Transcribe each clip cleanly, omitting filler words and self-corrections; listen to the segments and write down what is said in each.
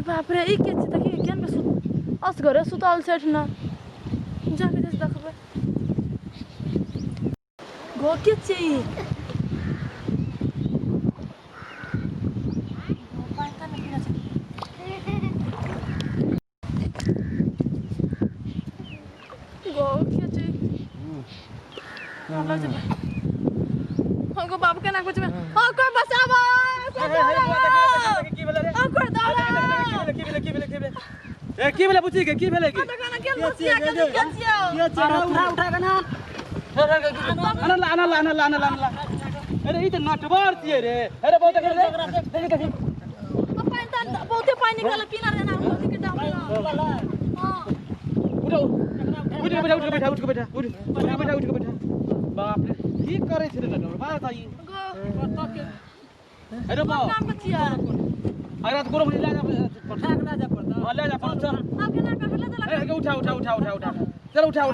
बाप रे ई के त के केन में असगरे सुतल सेठ न जाके देख देखबे गो के छी गो बाप के ना कुछ में को बचावा की भेले बुझी के की भेले की उठा अरे ई त नटवर छिए रे अरे बहुत देख रे बहुते पानी निकाल पीना रे ना बहुत के डाल हां उठ के बैठा बाप रे की करे छे रे नटवर बात आई अरे बा काम के छिया अरे रात गोरो ले जा पठा के जा पड़ता ले जा पड़ता आके ना का ले जा उठा चल उठा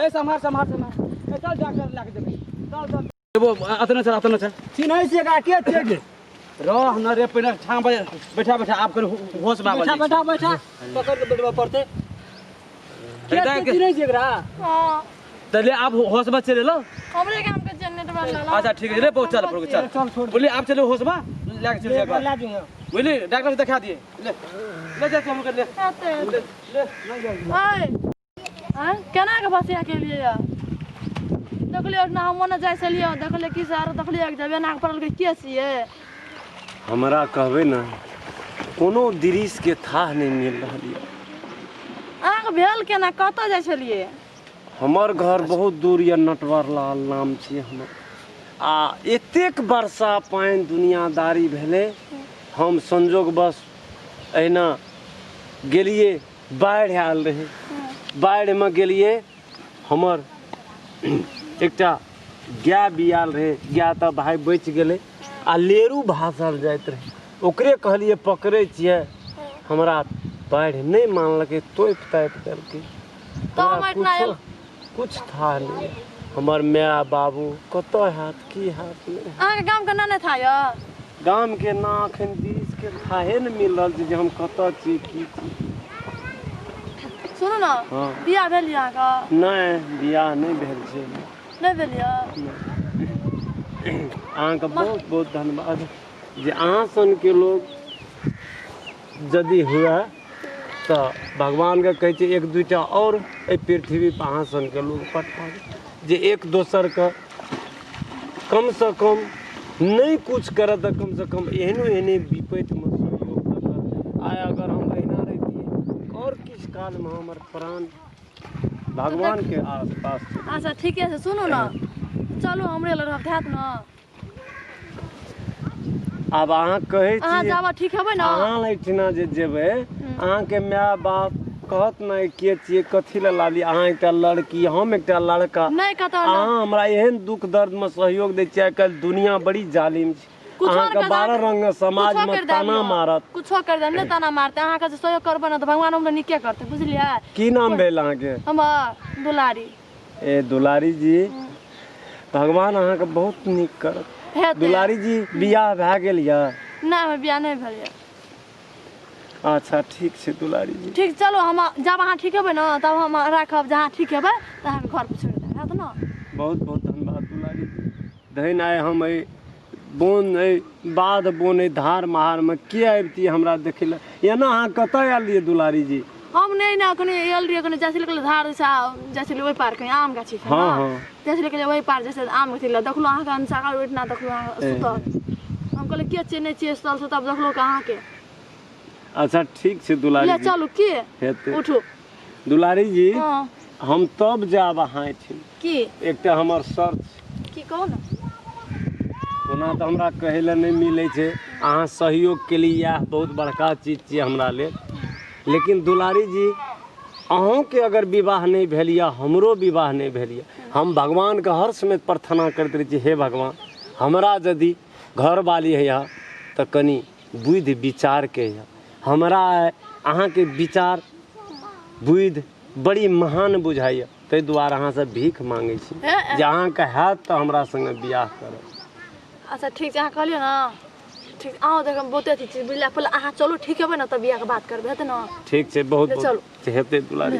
ए संभार ए चल जाकर लाके दे चल वो अतना चल चिन्है से का के छे रह न रे पहिने ठाम बैठा आप कर होश में बैठा पकड़ के बैठवा पड़ते के चिन्है से एकरा हां चलिए आप होश में चले लो हमरे काम के जनरेटर वाला अच्छा ठीक है रे बहुत चल बोलिए आप चलो होश में लेके चल जाएगा बोलिए डॉक्टर से दिखा दिए ले जा हम कर ले नहीं जाइए हां केना के बसिया के लिए या देखलियो ना हम न जाय छलियो देखले की सार देखलियो एक जबे नाक पड़ल के के छिए हमरा कहबे ना कोनो दृश्य के था नहीं मिल रहलिए आग भेल केना कत जाय छलिए हमर घर बहुत दूर या नटवर लाल नाम छिए हमर आ एतेक वर्षा पानी दुनियादारी भेले हम संजोग बस एना गेलिए बाढ़ आयल रहे बाढ़ में गेलिए हमर एकटा गाय बियाल रहे गाय त भाई बच गेले आ लेरू भासल जाइत रहे ओकरे कहलिए पकड़े छिए हमरा बाढ़ नहीं मानलके तोप ताप करके तो हम इतना कुछ था नहीं हमर माय बाबू कत हाथ की हाथ में आहा के गांव के ना था या गाम के ना अखन दृश्य के थाहे न मिल रहल छै जे हम कत छी की सुनो ना हाँ। बियाह भेल या का नहीं बियाह नहीं भेल छै नहीं भेल या अहाँ के बहुत बहुत धन्यवाद जे अहाँ सन के लोग यदि हुआ तो भगवान के कहे छै एक दूटा और ए पृथ्वी पर अहाँ सन के लोग पठाबे जे एक दोसर का कम से कम नहीं कुछ करे तो कम से कम एहने विपत्ति में सहयोग कर आय अगर हम रहना रहती और किस काल में हमारे प्राण भगवान के आसपास अच्छा ठीक है सुनो ना चलो हमरे लग रहत ना अब अहाँ कहे अहाँ जाबा ठीक हेबै ना अहाँ लैठिना जे जेबै अहाँ के माय बाप कहत ना के छिए कथि ले लाली अहाँ एकटा लड़की हम एकटा लड़का नहीं कहत अहाँ हमरा एहन दुख दर्द में सहयोग दै छिए कल दुनिया बड़ी जालिम छै अहाँ के 12 रंग समाज में ताना मारत कुछो कर देम ने ताना मारते अहाँ के सहयोग करबै ना त भगवान हमरा निके करते बुझलियै की नाम भेल अहाँ के हमर दुलारी ए दुलारी जी भगवान अहाँ के बहुत नीक करत दुलारी जी बियाह भए गेल या ना हमर बियाह नहीं भेल या अच्छा ठीक छै दुलारी जी ठीक चलो हम जब अहाँ ठीक हेबै ना तब हम राखब जहाँ ठीक हेबै त अहाँ घर पर छोड़ देब है ना बहुत बहुत धन्यवाद दुलारी जी धइन आए हम बोन बाध बोन धार महार में के आबती हमरा देखे ला एना अहाँ कत आयल रहिए दुलारी जी हम नहीं ना कने आयल रहिए कने जैसे निकल धार से जैसे ओइ पार कने आम गाछी छै हां हां जैसे निकल ओइ पार जैसे आम गाछी ला देखलो अहाँ के अंसाकार उठना देखलो अहाँ सुतल हम कहले के छै नहीं छै सुतल तब देखलो अहाँ के अच्छा ठीक छै दुलारी ले जी चलू के हेते उठू दुलारी जी हां हम तब जाब अहाँ एठिन की एकटा हमर शर्त की कहू ना ओना तो हमरा कहे ला नहीं मिले छै अहाँ सहयोग के लिए बहुत बड़का चीज छियै हमरा लेल लेकिन दुलारी जी अहों के अगर विवाह नहीं भेल या हमरो विवाह नहीं भेल या हम भगवान के हर समय प्रार्थना करते रही हे भगवान हमरा यदि घर वाली है यहाँ तो कनी बुद्धि विचार के है हमरा अहाँ के विचार बुद्धि बड़ी महान बुझाइए ताहि दुआरे अहाँ से भीख मांगे छी जे अहाँ के हैत तो हमरा संगे बियाह करब अच्छा ठीक छै अहाँ कहलियो ना ठीक आओ देख हम बहुते चीज बुझला पहले अहाँ चलू ठीक है ना तब बियाह के बात करबे हेतै ना ठीक छै बहुत ले चलू। बहुत हेतै दुलारी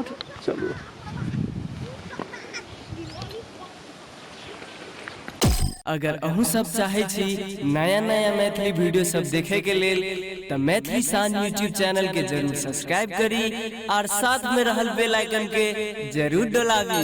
उठू चलू अगर अहू सब चाहे छी नया नया मैथिली वीडियो सब देखे के लेल त मैथिली शान यूट्यूब चैनल के जरूर सब्सक्राइब करी और साथ में रहल बेल आइकन के जरूर दबावी।